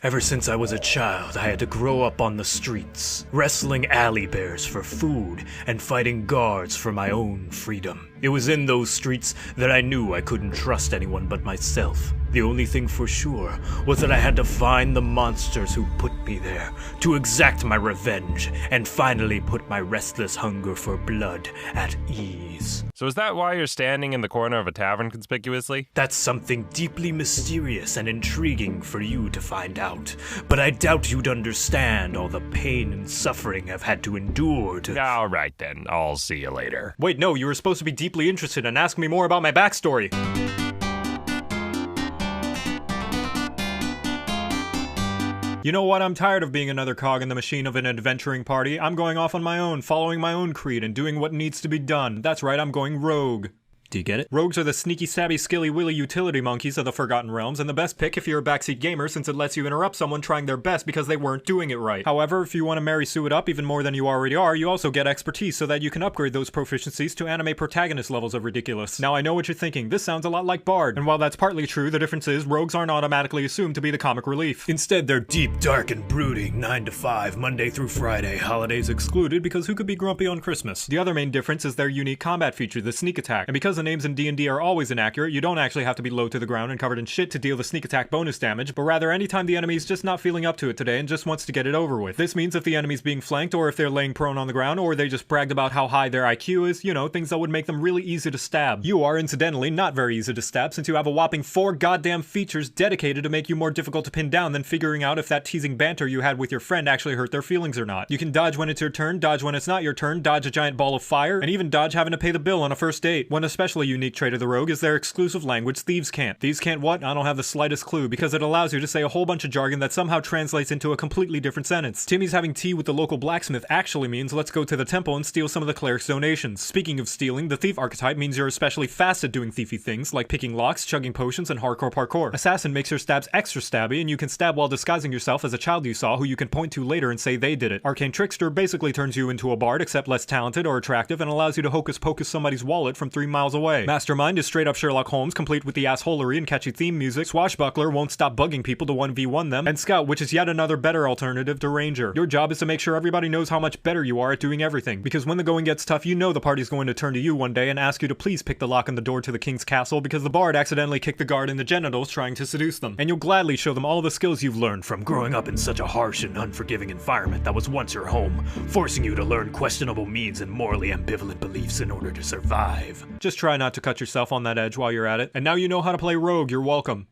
Ever since I was a child, I had to grow up on the streets, wrestling alley bears for food and fighting guards for my own freedom. It was in those streets that I knew I couldn't trust anyone but myself. The only thing for sure was that I had to find the monsters who put me there, to exact my revenge, and finally put my restless hunger for blood at ease. So is that why you're standing in the corner of a tavern conspicuously? That's something deeply mysterious and intriguing for you to find out. But I doubt you'd understand all the pain and suffering I've had to endure to— Alright then, I'll see you later. Wait, no, you were supposed to be deeply interested and ask me more about my backstory. You know what? I'm tired of being another cog in the machine of an adventuring party. I'm going off on my own, following my own creed and doing what needs to be done. That's right, I'm going rogue. Do you get it? Rogues are the sneaky, stabby, skilly-willy utility monkeys of the Forgotten Realms, and the best pick if you're a backseat gamer since it lets you interrupt someone trying their best because they weren't doing it right. However, if you want to Mary Sue it up even more than you already are, you also get expertise so that you can upgrade those proficiencies to anime protagonist levels of ridiculous. Now I know what you're thinking, this sounds a lot like Bard, and while that's partly true, the difference is rogues aren't automatically assumed to be the comic relief. Instead, they're deep, dark, and brooding, 9 to 5, Monday through Friday, holidays excluded because who could be grumpy on Christmas? The other main difference is their unique combat feature, the sneak attack, and because the names in D&D are always inaccurate, you don't actually have to be low to the ground and covered in shit to deal the sneak attack bonus damage, but rather anytime the enemy's just not feeling up to it today and just wants to get it over with. This means if the enemy's being flanked, or if they're laying prone on the ground, or they just bragged about how high their IQ is, you know, things that would make them really easy to stab. You are, incidentally, not very easy to stab since you have a whopping 4 goddamn features dedicated to make you more difficult to pin down than figuring out if that teasing banter you had with your friend actually hurt their feelings or not. You can dodge when it's your turn, dodge when it's not your turn, dodge a giant ball of fire, and even dodge having to pay the bill on a first date. One especially unique trait of the rogue is their exclusive language, Thieves Can't. Thieves Can't what? I don't have the slightest clue, because it allows you to say a whole bunch of jargon that somehow translates into a completely different sentence. Timmy's having tea with the local blacksmith actually means let's go to the temple and steal some of the cleric's donations. Speaking of stealing, the thief archetype means you're especially fast at doing thiefy things, like picking locks, chugging potions, and hardcore parkour. Assassin makes your stabs extra stabby, and you can stab while disguising yourself as a child you saw who you can point to later and say they did it. Arcane Trickster basically turns you into a bard, except less talented or attractive, and allows you to hocus pocus somebody's wallet from 3 miles away. Mastermind is straight up Sherlock Holmes, complete with the assholery and catchy theme music. Swashbuckler won't stop bugging people to 1v1 them, and Scout, which is yet another better alternative to Ranger. Your job is to make sure everybody knows how much better you are at doing everything, because when the going gets tough, you know the party's going to turn to you one day and ask you to please pick the lock on the door to the king's castle because the bard accidentally kicked the guard in the genitals trying to seduce them. And you'll gladly show them all the skills you've learned from growing up in such a harsh and unforgiving environment that was once your home, forcing you to learn questionable means and morally ambivalent beliefs in order to survive. Just try not to cut yourself on that edge while you're at it. And now you know how to play rogue, you're welcome.